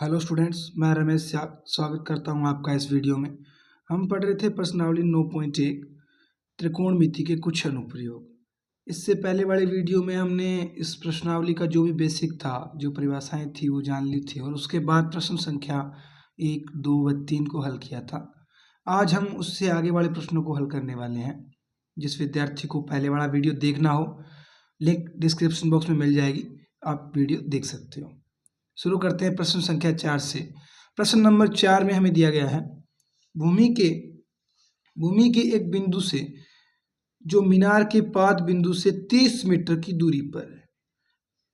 Hello students, मैं रमेश स्वागत करता हूं आपका इस वीडियो में। हम पढ़ रहे थे प्रश्नावली 9.1 त्रिकोणमिति के कुछ अनुप्रयोग। इससे पहले वाले वीडियो में हमने इस प्रश्नावली का जो भी बेसिक था, जो परिभाषाएं थी, वो जान ली थी और उसके बाद प्रश्न संख्या 1, 2 व 3 को हल किया था। आज हम उससे आगे वाले प्रश्नों को हल करने वाले हैं। जिस विद्यार्थी को पहले वाला वीडियो देखना हो, लिंक डिस्क्रिप्शन बॉक्स में मिल जाएगी, आप वीडियो देख सकते हो। शुरू करते हैं प्रश्न संख्या 4 से। प्रश्न नंबर 4 में हमें दिया गया है, भूमि के एक बिंदु से जो मीनार के पाद बिंदु से 30 मीटर की दूरी पर है।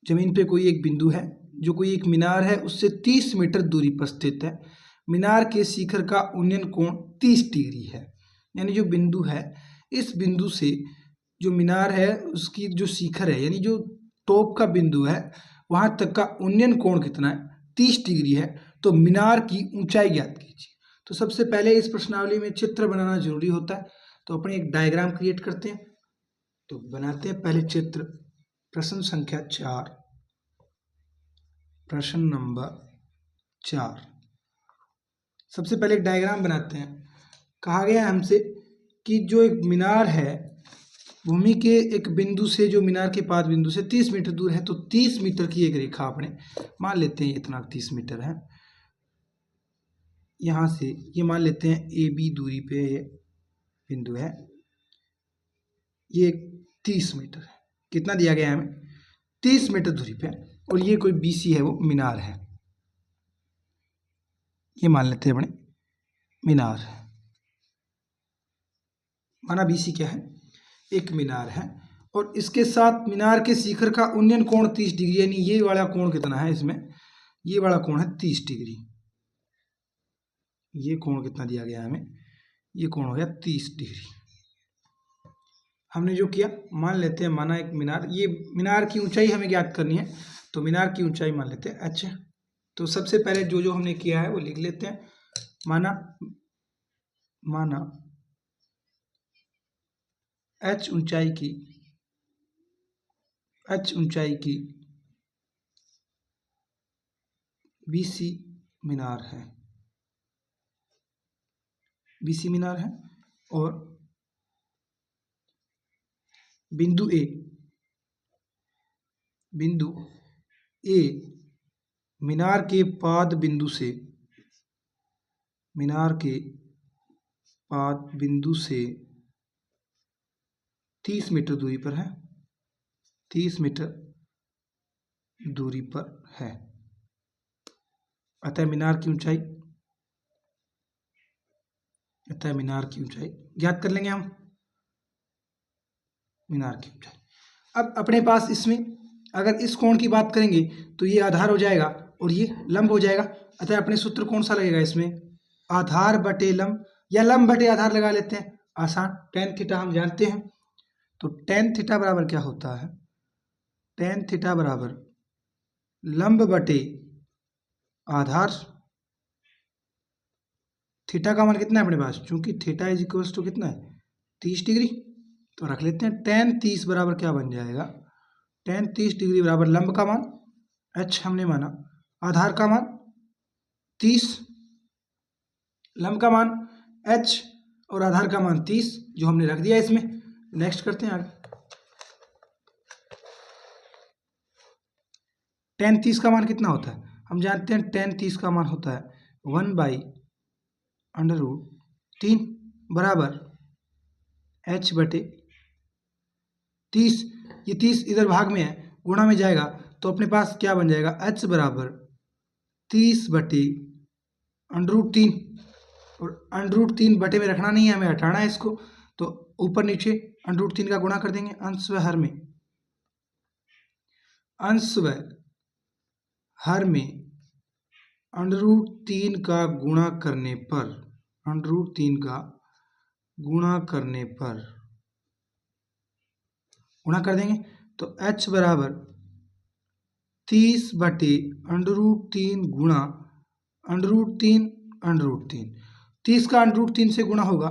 जमीन पे कोई एक बिंदु है जो कोई एक मीनार है, उससे 30 मीटर दूरी पर स्थित है। मीनार के शिखर का उन्नयन कोण 30 डिग्री है। यानी जो बिंदु है, इस बिंदु से जो मीनार है उसकी जो शिखर है, यानी जो टॉप का बिंदु है, वहां तक का उन्नयन कोण कितना है? 30 डिग्री है। तो मीनार की ऊंचाई ज्ञात कीजिए। तो सबसे पहले इस प्रश्नावली में चित्र बनाना जरूरी होता है, तो अपने एक डायग्राम क्रिएट करते हैं। तो बनाते हैं पहले चित्र। प्रश्न संख्या 4, प्रश्न नंबर 4। सबसे पहले एक डायग्राम बनाते हैं। कहा गया है हमसे कि जो एक मीनार है, भूमि के एक बिंदु से जो मीनार के पाद बिंदु से 30 मीटर दूर है, तो 30 मीटर की एक रेखा अपने मान लेते हैं, इतना 30 मीटर है। यहां से ये मान लेते हैं ए बी दूरी पे ये बिंदु है, ये 30 मीटर है। कितना दिया गया है हमें? 30 मीटर दूरी पे। और ये कोई बीसी है, वो मीनार है, ये मान लेते हैं अपने मीनार है। माना बीसी क्या है? एक मीनार है। और इसके साथ मीनार के शिखर का उन्नयन कोण 30 डिग्री, यानी ये वाला कोण कितना है इसमें? ये वाला कोण है 30 डिग्री। ये कोण कितना दिया गया है हमें? ये कोण हो गया 30 डिग्री। हमने जो किया, मान लेते हैं, माना एक मीनार, ये मीनार की ऊंचाई हमें ज्ञात करनी है, तो मीनार की ऊंचाई मान लेते हैं h। तो सबसे पहले जो जो हमने किया है वो लिख लेते हैं। माना h ऊंचाई की BC मीनार है, BC मीनार है। और बिंदु A मीनार के पाद बिंदु से 30 मीटर दूरी पर है, 30 मीटर दूरी पर है। अतः मीनार की ऊंचाई ज्ञात कर लेंगे हम, मीनार की ऊंचाई। अब अपने पास इसमें अगर इस कोण की बात करेंगे तो ये आधार हो जाएगा और ये लंब हो जाएगा। अतः अपने सूत्र कौन सा लगेगा इसमें? आधार बटे लंब, या लंब बटे आधार लगा लेते हैं, आसान। tan थीटा हम जानते हैं, तो tan थीटा बराबर क्या होता है? tan थीटा बराबर लंब बटे आधार। थीटा का मान कितना है अपने पास? चूंकि थीटा इज इक्वल्स टू कितना है? 30 डिग्री। तो रख लेते हैं tan 30 बराबर क्या बन जाएगा? tan 30 डिग्री बराबर लंब का मान h हमने माना, आधार का मान 30, लंब का मान h और आधार का मान 30, जो हमने रख दिया इसमें। नेक्स्ट करते हैं आगे। tan 30 का मान कितना होता है? हम जानते हैं tan 30 का मान होता है 1/√3 बराबर h बटे 30। ये 30 इधर भाग में है, गुणा में जाएगा, तो अपने पास क्या बन जाएगा? h बराबर 30 बटे √3। और √3 बटे में रखना नहीं है, हमें हटाना है इसको। तो ऊपर नीचे √3 का गुणा कर देंगे, अंश व हर में √3 का गुणा करने पर गुणा कर देंगे, तो h बराबर 30 बटे √3 गुणा √3 30 का √3 से गुणा होगा,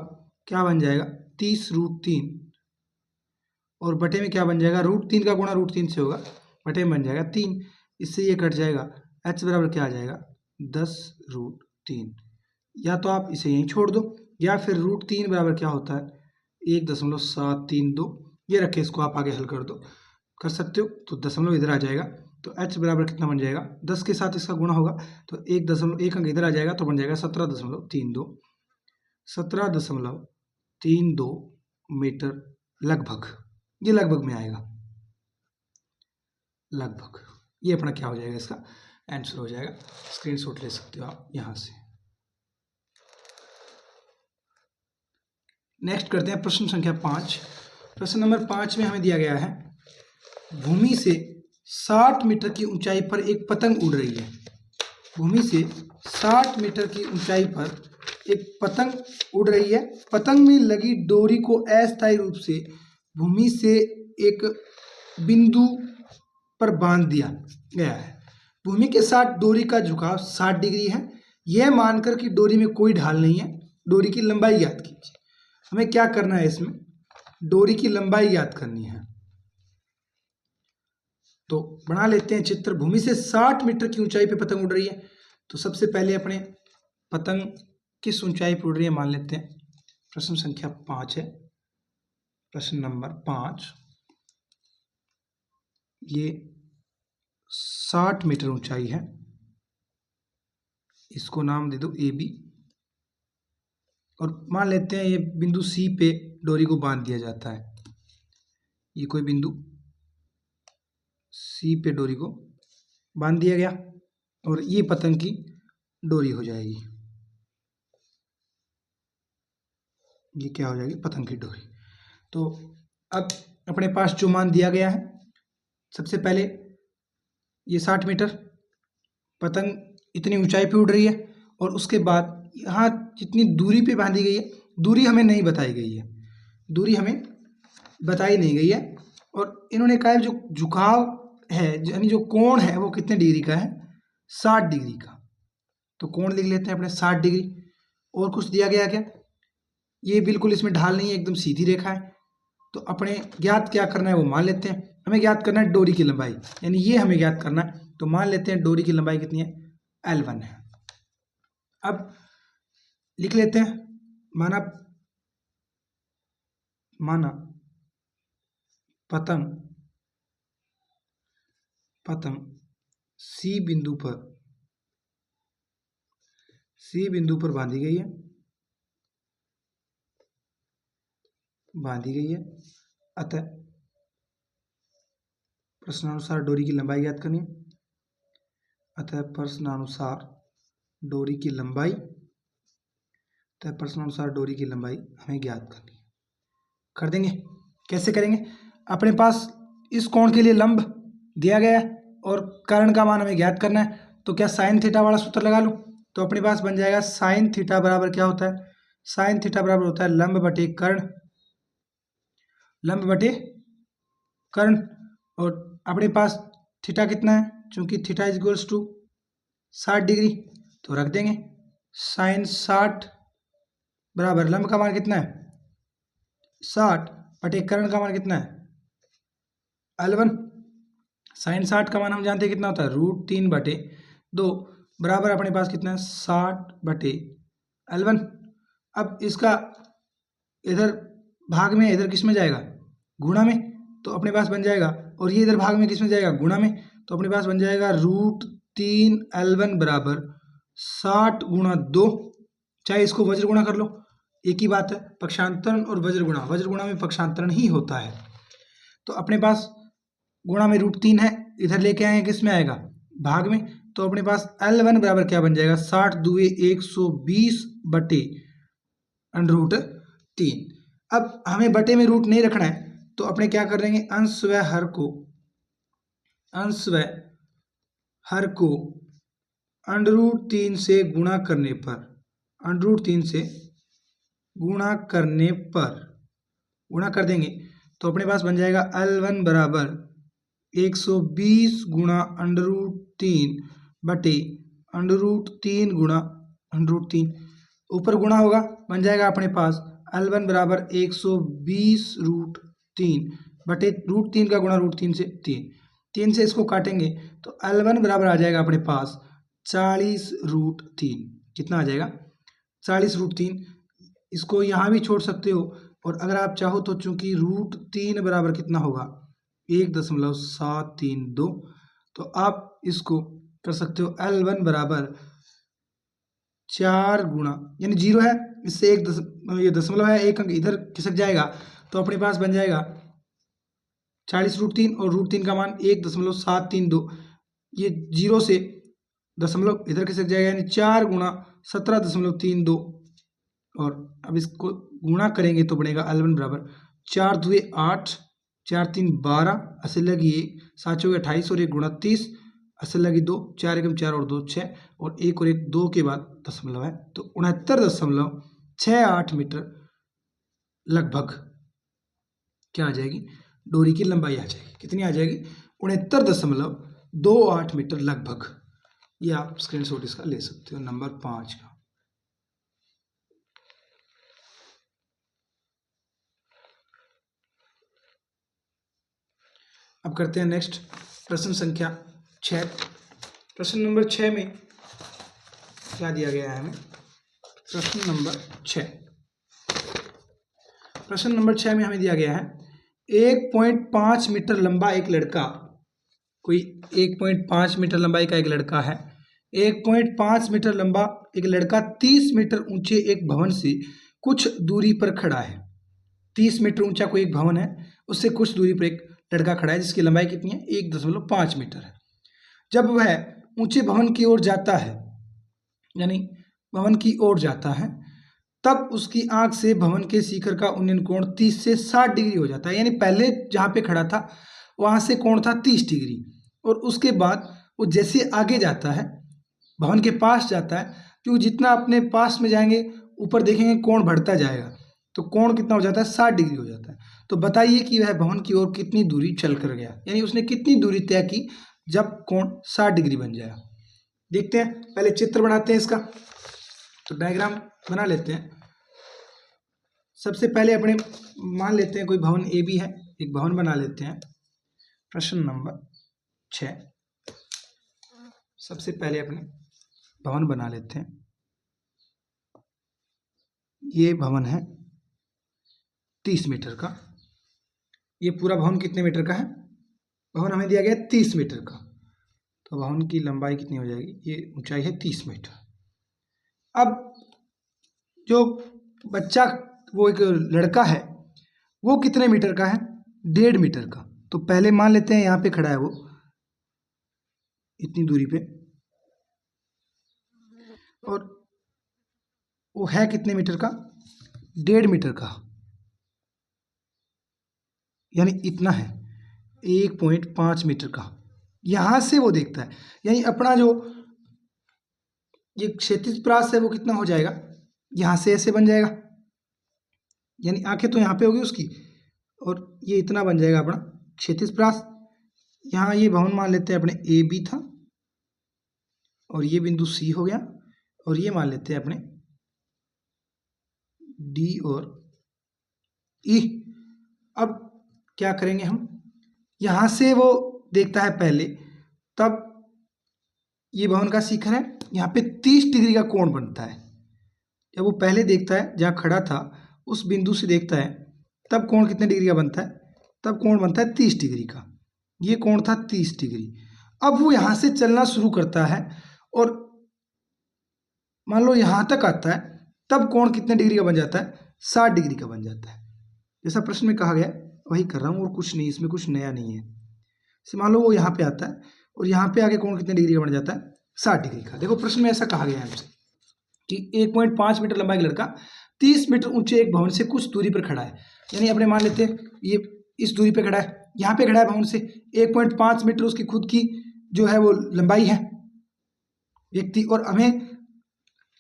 क्या बन जाएगा? 30√3। और बटे में क्या बन जाएगा? √3 का गुणा √3 से होगा, बटे में बन जाएगा 3। इससे ये कट जाएगा, h बराबर क्या आ जाएगा? 10√3। या तो आप इसे यहीं छोड़ दो, या फिर √3 बराबर क्या होता है 1.732। ये रखे, इसको आप आगे हल कर दो, कर सकते हो। तो दशमलव इधर आ जाएगा, तो h बराबर कितना बन जाएगा, 10 के साथ इसका गुणा होगा तो 1 अंक इधर आ जाएगा, तो बन जाएगा 17.32। 17.32 मीटर लगभग, ये लगभग में आएगा, लगभग। ये अपना क्या हो जाएगा, इसका आंसर हो जाएगा। स्क्रीनशॉट ले सकते हो आप यहां से। नेक्स्ट करते हैं प्रश्न संख्या 5। प्रश्न नंबर 5 में हमें दिया गया है, भूमि से 60 मीटर की ऊंचाई पर एक पतंग उड़ रही है। भूमि से 60 मीटर की ऊंचाई पर एक पतंग उड़ रही है। पतंग में लगी डोरी को अस्थायी रूप से भूमि से एक बिंदु पर बांध दिया गया है। भूमि के साथ डोरी का झुकाव 60 डिग्री है। यह मानकर कि डोरी में कोई ढाल नहीं है, डोरी की लंबाई ज्ञात कीजिए। हमें क्या करना है, इसमें डोरी की लंबाई ज्ञात करनी है। तो बना लेते हैं चित्र। भूमि से 60 मीटर की ऊंचाई पे पतंग उड़ रही है। तो सबसे पहले अपने पतंग किस ऊंचाई पर उड़ रही है मान लेते हैं। प्रश्न संख्या 5 है, प्रश्न नंबर 5। ये 60 मीटर ऊंचाई है, इसको नाम दे दो AB, और मान लेते हैं ये बिंदु C पे डोरी को बांध दिया जाता है। ये कोई बिंदु C पे डोरी को बांध दिया गया, और ये पतंग की डोरी हो जाएगी। ये क्या हो जाएगी, पतंग की डोरी। तो अब अपने पास जो मान दिया गया है, सबसे पहले ये 60 मीटर पतंग इतनी ऊंचाई पे उड़ रही है, और उसके बाद यहाँ जितनी दूरी पे बांधी गई है, दूरी हमें नहीं बताई गई है, दूरी हमें बताई नहीं गई है। और इन्होंने कहा है जो झुकाव है, यानी जो कोण है वो कितने डिग्री का है, 60 डिग्री का। तो कोण लिख लेते हैं अपने 60 डिग्री। और कुछ दिया गया क्या, ये बिल्कुल इसमें ढाल नहीं है, एकदम सीधी रेखा है। तो अपने ज्ञात क्या करना है वो मान लेते हैं। हमें ज्ञात करना है डोरी की लंबाई, यानी ये हमें ज्ञात करना है। तो मान लेते हैं डोरी की लंबाई कितनी है, L1 है। अब लिख लेते हैं, माना पतंग C बिंदु पर बांधी गई है, अतः प्रश्नानुसार डोरी की लंबाई ज्ञात करनी है। अतः प्रश्नानुसार डोरी की लंबाई हमें ज्ञात करनी है। कर देंगे, कैसे करेंगे, अपने पास इस कोण के लिए लंब दिया गया है और कर्ण का मान हमें ज्ञात करना है। तो क्या साइन थीटा वाला सूत्र लगा लूं, तो अपने पास बन जाएगा साइन थीटा बराबर क्या होता है, साइन थीटा बराबर होता है लंब बटे कर्ण। और अपने पास थीटा कितना है, चूंकि theta is equals to 60 degree, तो रख देंगे साइन 60 बराबर लंब का मान कितना है 60 बटे कर्ण का मान कितना है L1। साइन 60 का मान हम जानते हैं कितना होता है √3/2 बराबर अपने पास कितना है 60/L1। अब इसका इधर भाग में, इधर किस में जाएगा, गुणा में, तो अपने पास बन जाएगा, और ये इधर भाग में किस में जाएगा, गुणा में, तो अपने पास बन जाएगा √3L1 बराबर 60 गुणा 2। चाहे इसको वज्र गुणा कर लो, एक ही बात है, पक्षांतरण और वज्र गुणा में पक्षांतरण ही होता है। तो अपने पास गुणा में √3 है, इधर लेके आए किस में आएगा, भाग में, तो अपने पास L1 बराबर क्या बन जाएगा 60 दूए 120/√3। अब हमें बटे में रूट नहीं रखना है, तो अपने क्या कर देंगे, अंश व हर को √3 से गुणा करने पर, गुणा कर देंगे, तो अपने पास बन जाएगा L1 बराबर 120 गुणा √3 बटे √3 गुणा √3। ऊपर गुणा होगा, बन जाएगा अपने पास L1 बराबर 120√3 बटे √3 का गुणा √3 से 3 से इसको काटेंगे तो L1 बराबर आ जाएगा अपने पास 40√3 कितना आ जाएगा? 40√3। इसको यहाँ भी छोड़ सकते हो, और अगर आप चाहो तो चूंकि √3 बराबर कितना होगा? 1.732, तो आप इसको कर सकते हो L1 बराबर 4 गुणा, यानी 0 है, इससे ये दशमलव है, एक अंक इधर खिसक जाएगा, तो अपने पास बन जाएगा 40√3 और √3 का मान 1.732, ये 0 से दशमलव इधर खिसक जाएगा, यानी 4 गुणा 17.32, और अब इसको गुणा करेंगे तो बनेगा L1 बराबर 4 दुए 8, 4 3 12, असल लगी 7 चौके 28 और 1 गुणा 30, असल लगी 2, 4 एकम 4 और 2 6, और 1 और 1 2 के बाद दशमलव है, तो 69.68 मीटर लगभग क्या आ जाएगी? डोरी की लंबाई आ जाएगी। कितनी आ जाएगी? 69.28 मीटर लगभग। ये आप स्क्रीनशॉट इसका ले सकते हो, नंबर 5 का। अब करते हैं नेक्स्ट प्रश्न संख्या 6। प्रश्न नंबर 6 में क्या दिया गया है हमें? प्रश्न नंबर 6 में हमें दिया गया है 1.5 मीटर लंबा एक लड़का, कोई 1.5 मीटर लंबाई का एक लड़का है, 1.5 मीटर लंबा एक लड़का 30 मीटर ऊंचे एक भवन से कुछ दूरी पर खड़ा है। 30 मीटर ऊंचा कोई एक भवन है, उससे कुछ दूरी पर एक लड़का खड़ा है जिसकी लंबाई कितनी है? 1.5 मीटर है। जब वह ऊंचे भवन की ओर जाता है, यानी भवन की ओर जाता है, तब उसकी आंख से भवन के शिखर का उन्नयन कोण 30 से 60 डिग्री हो जाता है। यानी पहले जहां पे खड़ा था वहां से कोण था 30 डिग्री, और उसके बाद वो जैसे आगे जाता है, भवन के पास जाता है, क्योंकि जितना अपने पास में जाएंगे ऊपर देखेंगे कोण बढ़ता जाएगा, तो कोण कितना हो जाता है? 60 डिग्री हो जाता है। तो बताइए कि वह भवन की ओर कितनी दूरी चल कर गया, यानी उसने कितनी दूरी तय की जब कोण 60 डिग्री बन जाएगा। देखते हैं, पहले चित्र बनाते हैं इसका, तो डायग्राम बना लेते हैं। सबसे पहले अपने मान लेते हैं कोई भवन ए बी है, एक भवन बना लेते हैं। प्रश्न नंबर 6, सबसे पहले अपने भवन बना लेते हैं। ये भवन है 30 मीटर का। ये पूरा भवन कितने मीटर का है? भवन हमें दिया गया 30 मीटर का, तो भवन की लंबाई कितनी हो जाएगी? ये ऊंचाई है 30 मीटर। अब जो बच्चा, वो एक लड़का है, वो कितने मीटर का है? 1.5 मीटर का। तो पहले मान लेते हैं यहाँ पे खड़ा है वो, इतनी दूरी पे, और वो है कितने मीटर का? 1.5 मीटर का, यानी इतना है 1.5 मीटर का। यहां से वो देखता है, यानी अपना जो ये क्षैतिज प्रास है वो कितना हो जाएगा? यहां से ऐसे बन जाएगा, यानी आंखें तो यहाँ पे होगी उसकी, और ये इतना बन जाएगा अपना क्षैतिज प्रास। यहाँ ये भवन मान लेते हैं अपने ए बी था, और ये बिंदु सी हो गया, और ये मान लेते हैं अपने डी और ई। अब क्या करेंगे हम? यहां से वो देखता है पहले, तब ये भवन का शिखर है, यहाँ पे 30 डिग्री का कोण बनता है। जब वो पहले देखता है जहाँ खड़ा था उस बिंदु से देखता है, तब कोण कितने डिग्री का बनता है? तब कोण बनता है 30 डिग्री का। ये कोण था 30 डिग्री। अब वो यहाँ से चलना शुरू करता है, और मान लो यहाँ तक आता है, तब कोण कितने डिग्री का बन जाता है? 60 डिग्री का बन जाता है। जैसा प्रश्न में कहा गया वही कर रहा हूँ, और कुछ नहीं, इसमें कुछ नया नहीं है। जैसे मान लो वो यहाँ पे आता है, और यहाँ पे आके कोण कितने डिग्री का बन जाता है? 60 डिग्री का। देखो प्रश्न में ऐसा कहा गया है हमसे कि 1.5 मीटर लंबा एक लड़का 30 मीटर ऊंचे एक भवन से कुछ दूरी पर खड़ा है, यानी अपने मान लेते हैं ये इस दूरी पे खड़ा है, यहाँ पे खड़ा है भवन से 1.5 मीटर उसकी खुद की जो है वो लंबाई है व्यक्ति, और हमें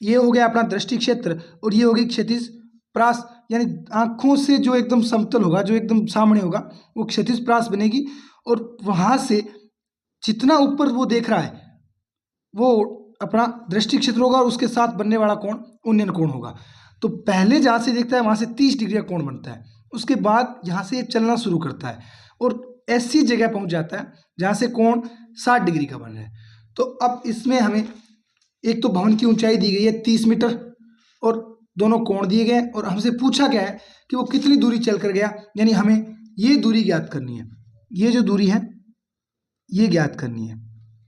ये हो गया अपना दृष्टि क्षेत्र, और ये होगी क्षैतिज प्रास, यानी आंखों से जो एकदम समतल होगा, जो एकदम सामने होगा, वो क्षैतिज प्रास बनेगी, और वहां से जितना ऊपर वो देख रहा है वो अपना दृष्टि क्षेत्र होगा, और उसके साथ बनने वाला कोण उन्नयन कोण होगा। तो पहले जहां से देखता है वहां से 30 डिग्री का कोण बनता है, उसके बाद यहाँ से चलना शुरू करता है, और ऐसी जगह पहुंच जाता है जहां से कोण 60 डिग्री का बन रहा है। तो अब इसमें हमें एक तो भवन की ऊंचाई दी गई है 30 मीटर और दोनों कोण दिए गए और हमसे पूछा गया है कि वो कितनी दूरी चल कर गया, यानी हमें ये दूरी ज्ञात करनी है। ये जो दूरी है ये ज्ञात करनी है।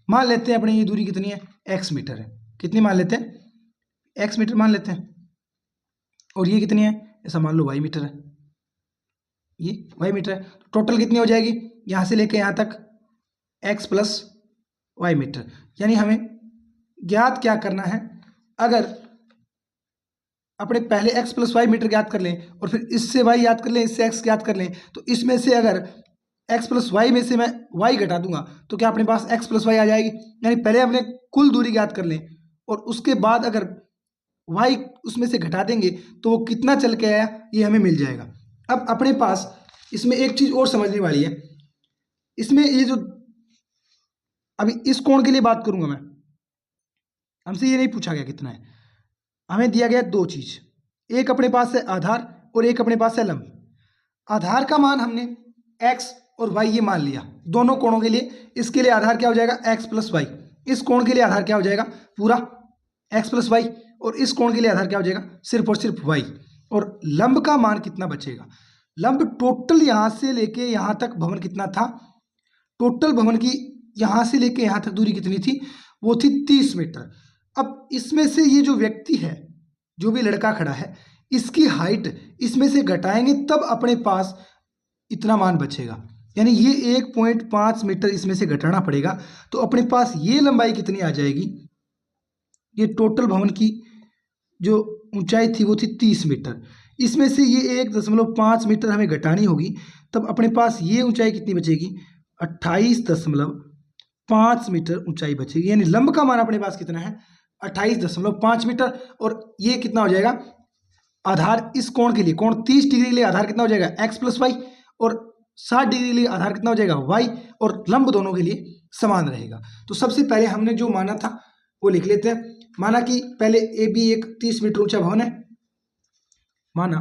मान लेते हैं अपने ये दूरी कितनी है, x मीटर है। कितनी मान लेते हैं, x मीटर मान लेते हैं। और ये कितनी है, ऐसा मान लो y मीटर है, ये y मीटर है। टोटल कितनी हो जाएगी यहाँ से लेके यहाँ तक, x प्लस y मीटर। यानी हमें ज्ञात क्या करना है, अगर अपने पहले x प्लस वाई मीटर ज्ञात कर लें और फिर इससे y याद कर लें, इससे x ज्ञात कर लें, तो इसमें से अगर x प्लस वाई में से मैं y घटा दूंगा तो क्या अपने पास x प्लस वाई आ जाएगी। यानी पहले हमने कुल दूरी ज्ञात कर लें और उसके बाद अगर y उसमें से घटा देंगे तो वो कितना चल के आया ये हमें मिल जाएगा। अब अपने पास इसमें एक चीज़ और समझने वाली है, इसमें ये जो अभी इस कोण के लिए बात करूंगा मैं, हमसे ये नहीं पूछा गया कितना है, हमें दिया गया दो चीज़, एक अपने पास है आधार और एक अपने पास है लंब। आधार का मान हमने x और y ये मान लिया दोनों कोणों के लिए। इसके लिए आधार क्या हो जाएगा, x प्लस वाई। इस कोण के लिए आधार क्या हो जाएगा, पूरा x प्लस वाई। और इस कोण के लिए आधार क्या हो जाएगा, सिर्फ और सिर्फ y। और लंब का मान कितना बचेगा, लंब टोटल यहाँ से लेके यहाँ तक भवन कितना था, टोटल भवन की यहाँ से लेके यहाँ तक दूरी कितनी थी, वो थी 30 मीटर। अब इसमें से ये जो व्यक्ति है, जो भी लड़का खड़ा है, इसकी हाइट इसमें से घटाएंगे तब अपने पास इतना मान बचेगा। यानी ये 1.5 मीटर इसमें से घटाना पड़ेगा तो अपने पास ये लंबाई कितनी आ जाएगी, ये टोटल भवन की जो ऊंचाई थी वो थी 30 मीटर। इसमें से ये 1.5 मीटर हमें घटानी होगी, तब अपने पास ये ऊंचाई कितनी बचेगी, 28.5 मीटर ऊंचाई बचेगी। यानी लंब का मान अपने पास कितना है, 28.5 मीटर। और ये कितना हो जाएगा, आधार इस कोण के लिए, कोण 30 डिग्री के लिए आधार कितना हो जाएगा, x प्लस वाई। और 60 डिग्री के लिए आधार कितना हो जाएगा, y। और लंब दोनों के लिए समान रहेगा। तो सबसे पहले हमने जो माना था वो लिख लेते हैं। माना कि पहले ए बी एक 30 मीटर ऊंचा भवन है, माना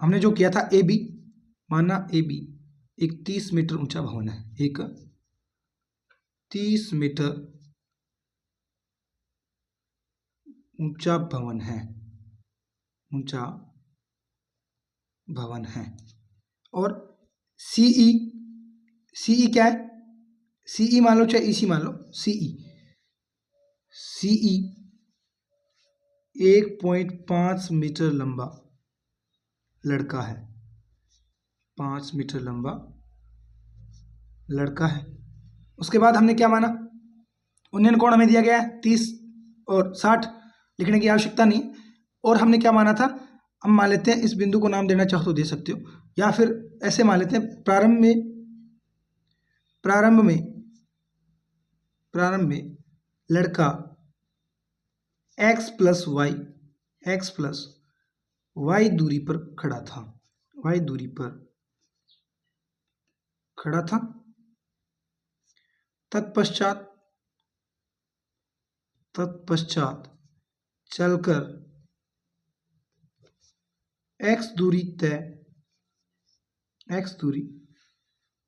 हमने जो किया था ए बी, माना ए बी एक 30 मीटर ऊंचा भवन है, एक 30 मीटर ऊंचा भवन है। और सीई क्या है, सीई मान लो चाहे ईसी मान लो, सीई 1.5 मीटर लंबा लड़का है, 5 मीटर लंबा लड़का है। उसके बाद हमने क्या माना, उन्नयन कोण हमें दिया गया है 30 और 60, लिखने की आवश्यकता नहीं। और हमने क्या माना था, हम मान लेते हैं, इस बिंदु को नाम देना चाहो तो दे सकते हो, या फिर ऐसे मान लेते हैं, प्रारंभ में लड़का x प्लस वाई दूरी पर खड़ा था, तत्पश्चात चलकर x दूरी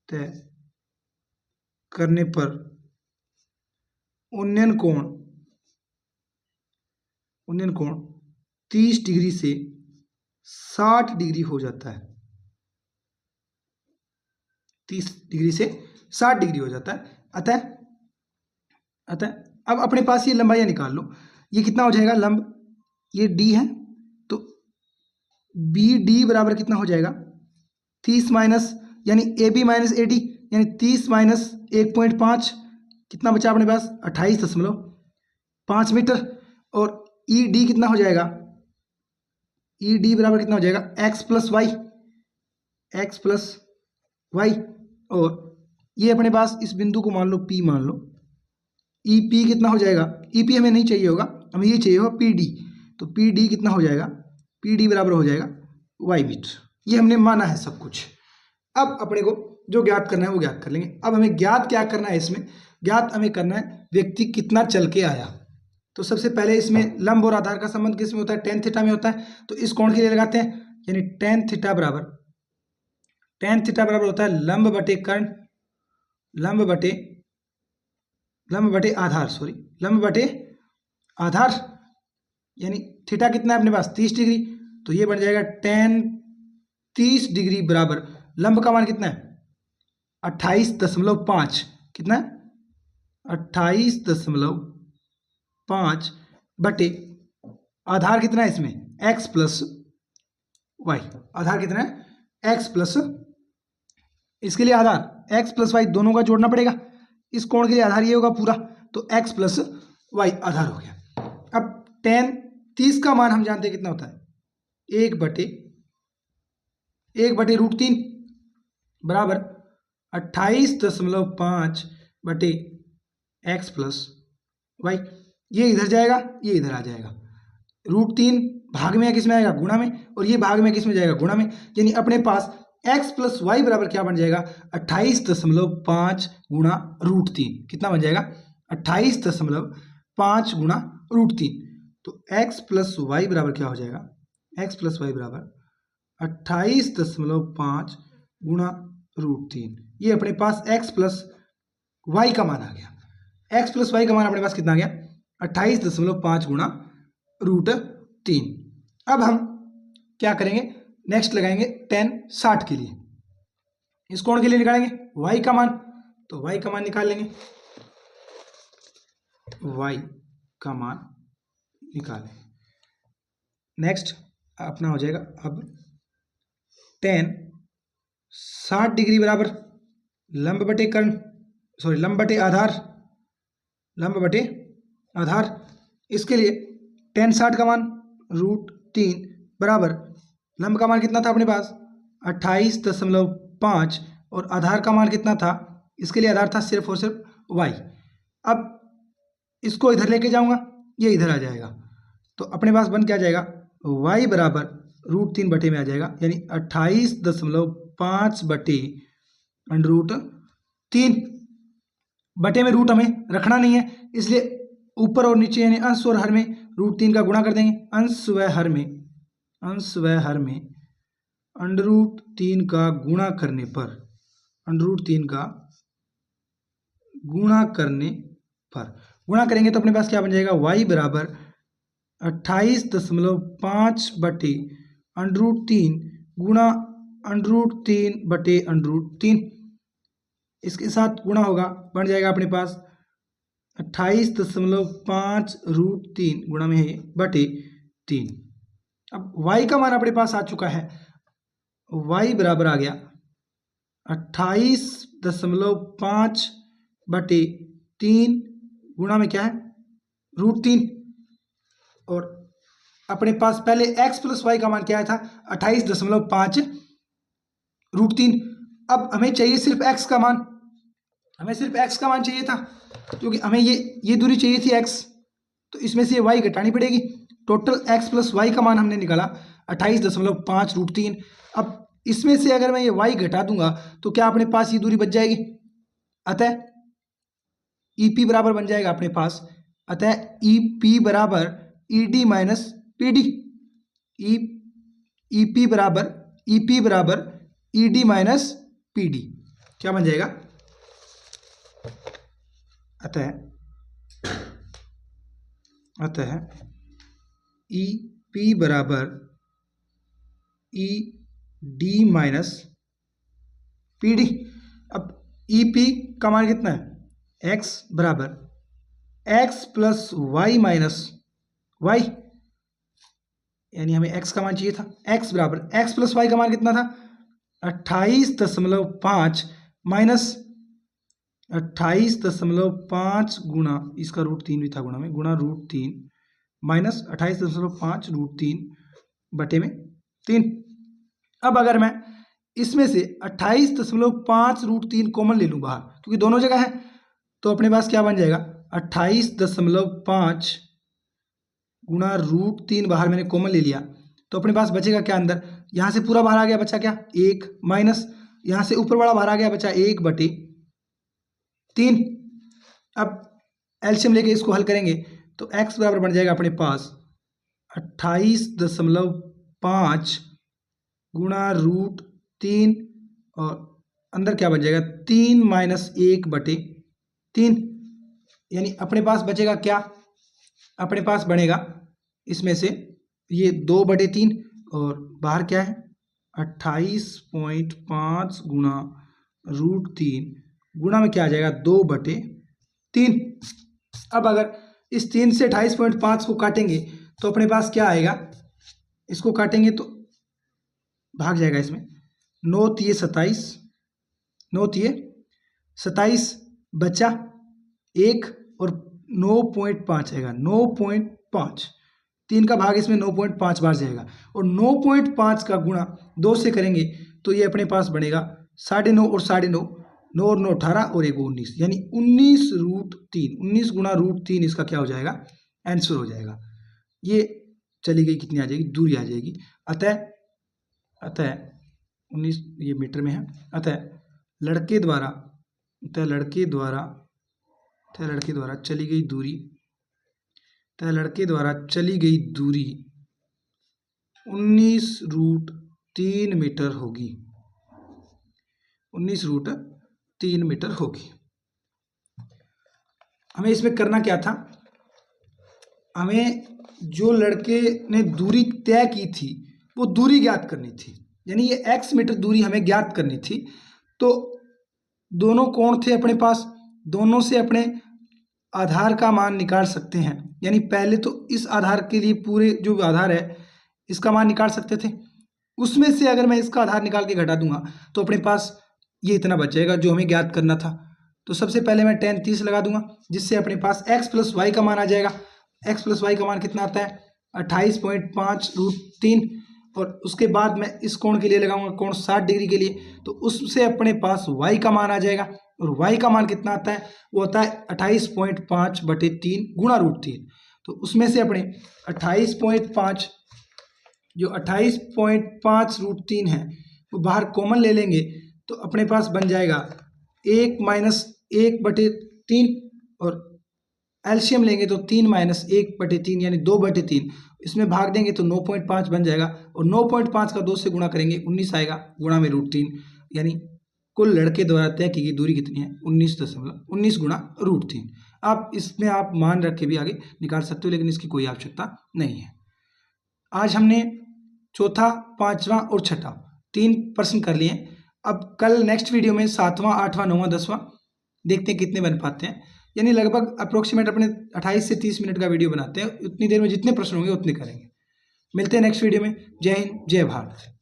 तय करने पर उन्नयन कोण 30 डिग्री से 60 डिग्री हो जाता है, 30 डिग्री से 60 डिग्री हो जाता है। अतः अब अपने पास ये लंबाई निकाल लो, ये कितना हो जाएगा, लंब ये d है तो बी डी बराबर कितना हो जाएगा, 30 माइनस, यानी A B minus A D, यानी 30 माइनस 1.5 कितना बचा अपने पास, 28.5 मीटर। और ई डी कितना हो जाएगा, ई डी बराबर कितना हो जाएगा, x प्लस वाई। और ये अपने पास इस बिंदु को मान लो P मान लो, ई पी कितना हो जाएगा, ई पी हमें नहीं चाहिए होगा, हमें ये चाहिए होगा पी डी। तो पी डी कितना हो जाएगा, पी डी बराबर हो जाएगा y मीटर। ये हमने माना है सब कुछ। अब अपने को जो ज्ञात करना है वो ज्ञात कर लेंगे। अब हमें ज्ञात क्या करना है, इसमें ज्ञात हमें करना है व्यक्ति कितना चल के आया। तो सबसे पहले इसमें लंब और आधार का संबंध किस में होता है, tan थीटा में होता है। तो इस कोण के लिए लगाते हैं, यानी tan थीटा बराबर होता है लंब बटे कर्ण लंब बटे आधार, सॉरी लंब बटे आधार, यानी थीटा कितना है अपने पास 30 डिग्री, तो ये बन जाएगा tan 30 डिग्री बराबर लंब का मान कितना है 28.5, कितना है 28.5 बटे आधार कितना है इसमें x प्लस वाई, आधार कितना है x प्लस, इसके लिए आधार x प्लस वाई दोनों का जोड़ना पड़ेगा, इस कोण के लिए आधार ये होगा पूरा, तो x प्लस वाई आधार हो गया। अब tan 30 का मान हम जानते हैं कितना होता है 1/√3 बराबर 28.5 बटे x प्लस वाई, ये इधर जाएगा ये इधर आ जाएगा, √3 भाग में किस में आएगा गुणा में, और ये भाग में किस में जाएगा गुणा में, यानी अपने पास x प्लस वाई बराबर क्या बन जाएगा 28.5 गुणा √3, कितना बन जाएगा 28.5 गुणा √3, तो x प्लस वाई बराबर क्या हो जाएगा, x प्लस वाई बराबर 28.5 गुणा √3, ये अपने पास x प्लस वाई का मान आ गया, x प्लस वाई का मान अपने पास कितना आ गया 28.5 गुणा √3। अब हम क्या करेंगे, नेक्स्ट लगाएंगे tan 60 के लिए, इस कोण के लिए निकालेंगे y का मान, तो y का मान निकाल लेंगे, y का मान निकालें। नेक्स्ट अपना हो जाएगा अब tan 60 डिग्री बराबर लंब बटे कर्ण, सॉरी लंब बटे आधार, इसके लिए tan 60 का मान √3 बराबर लंब का मान कितना था अपने पास 28.5 और आधार का मान कितना था, इसके लिए आधार था सिर्फ और सिर्फ y। अब इसको इधर लेके जाऊंगा ये इधर आ जाएगा, तो अपने पास बन क्या जाएगा y बराबर √3 बटे में आ जाएगा, यानी 28.5 बटे √3, बटे में रूट हमें रखना नहीं है, इसलिए ऊपर और नीचे यानी अंश और हर में √3 का गुणा कर देंगे, अंश व हर में √3 का गुणा करने पर गुणा करेंगे तो अपने पास क्या बन जाएगा y बराबर 28.5 बटे √3 गुणा √3 बटे √3, इसके साथ गुणा होगा बन जाएगा अपने पास 28.5 √3 गुणा में है बटे 3। अब y का मान अपने पास आ चुका है, y बराबर आ गया 28.5 बटे 3 गुणा में क्या है √3, और अपने पास पहले x प्लस वाई का मान क्या था 28.5 √3। अब हमें चाहिए सिर्फ x का मान, चाहिए था, क्योंकि हमें ये दूरी चाहिए थी x, तो इसमें से ये y घटानी पड़ेगी, टोटल x प्लस वाई का मान हमने निकाला 28.5 √3। अब इसमें से अगर मैं ये y घटा दूंगा तो क्या अपने पास ये दूरी बच जाएगी, अतः EP बराबर बन जाएगा अपने पास, अतः EP बराबर ED माइनस PD, EP बराबर ED माइनस PD, क्या बन जाएगा, अतः EP बराबर ED माइनस PD। अब EP का मान कितना है x बराबर x plus Y minus Y, यानी हमें x का मान चाहिए था, x बराबर x प्लस वाई का मान कितना था 28.5 माइनस 28.5 गुणा इसका √3 भी था गुणा में, गुणा √3 माइनस 28.5 √3 बटे में 3। अब अगर मैं इसमें से 28.5 √3 कॉमन ले लूँ बाहर, क्योंकि दोनों जगह है, तो अपने पास क्या बन जाएगा 28.5 गुणा √3 बाहर मैंने कॉमन ले लिया, तो अपने पास बचेगा क्या अंदर, यहाँ से पूरा बाहर आ गया बचा क्या 1 माइनस यहाँ से ऊपर वाला बाहर आ गया बचा 1 बटे 3। अब एलसीएम लेके इसको हल करेंगे तो x बराबर बन जाएगा अपने पास 28.5 गुणा √3 और अंदर क्या बच जाएगा, 3-1/3, यानी अपने पास बचेगा क्या, अपने पास बनेगा इसमें से ये 2/3 और बाहर क्या है 28.5 गुणा √3 गुणा में क्या आ जाएगा 2/3। अब अगर इस 3 से 28.5 को काटेंगे तो अपने पास क्या आएगा, इसको काटेंगे तो भाग जाएगा इसमें, 9 तिये 27, 9 तिये 27 बचा 1 और 9.5 आएगा, 9.5, 3 का भाग इसमें 9.5 बार जाएगा और 9.5 का गुणा 2 से करेंगे तो ये अपने पास बनेगा 9.5 और 9.5, 9 और 9 18 और 1 19, यानी 19√3, 19 गुणा √3 इसका क्या हो जाएगा, आंसर हो जाएगा। ये चली गई कितनी आ जाएगी, दूरी आ जाएगी। अतः 19 ये मीटर में है। अतः लड़के द्वारा चली गई दूरी 19√3 मीटर होगी, 19√3 मीटर होगी। हमें इसमें करना क्या था, हमें जो लड़के ने दूरी तय की थी वो दूरी ज्ञात करनी थी, यानी ये x मीटर दूरी हमें ज्ञात करनी थी। तो दोनों कौन थे अपने पास, दोनों से अपने आधार का मान निकाल सकते हैं, यानी पहले तो इस आधार के लिए पूरे जो आधार है इसका मान निकाल सकते थे, उसमें से अगर मैं इसका आधार निकाल के घटा दूंगा तो अपने पास ये इतना बच जाएगा जो हमें ज्ञात करना था। तो सबसे पहले मैं tan 30 लगा दूंगा, जिससे अपने पास x + y का मान आ जाएगा। x + y का मान कितना आता है 28.5 √3, और उसके बाद मैं इस कोण के लिए लगाऊंगा कोण 60 डिग्री के लिए, तो उससे अपने पास y का मान आ जाएगा, और y का मान कितना आता है, वो होता है 28.5/3 गुणा √3। तो उसमें से अपने 28.5 जो 28.5 √3 है वो बाहर कॉमन ले लेंगे तो अपने पास बन जाएगा 1 - 1/3, और एलसीएम लेंगे तो 3 - 1/3 यानी 2/3, इसमें भाग देंगे तो 9.5 बन जाएगा, और 9.5 का 2 से गुणा करेंगे 19 आएगा, गुणा में √3, यानी कुल लड़के द्वारा तय की गई दूरी कितनी है 19 गुणा √3। आप इसमें आप मान रख के भी आगे निकाल सकते हो, लेकिन इसकी कोई आवश्यकता नहीं है। आज हमने चौथा, पांचवा और छठा 3 प्रश्न कर लिए। अब कल नेक्स्ट वीडियो में 7वां, 8वां, 9वां, 10वां देखते हैं कितने बन पाते हैं, यानी लगभग अप्रोक्सीमेट अपने 28 से 30 मिनट का वीडियो बनाते हैं, उतनी देर में जितने प्रश्न होंगे उतने करेंगे। मिलते हैं नेक्स्ट वीडियो में। जय हिंद, जय भारत।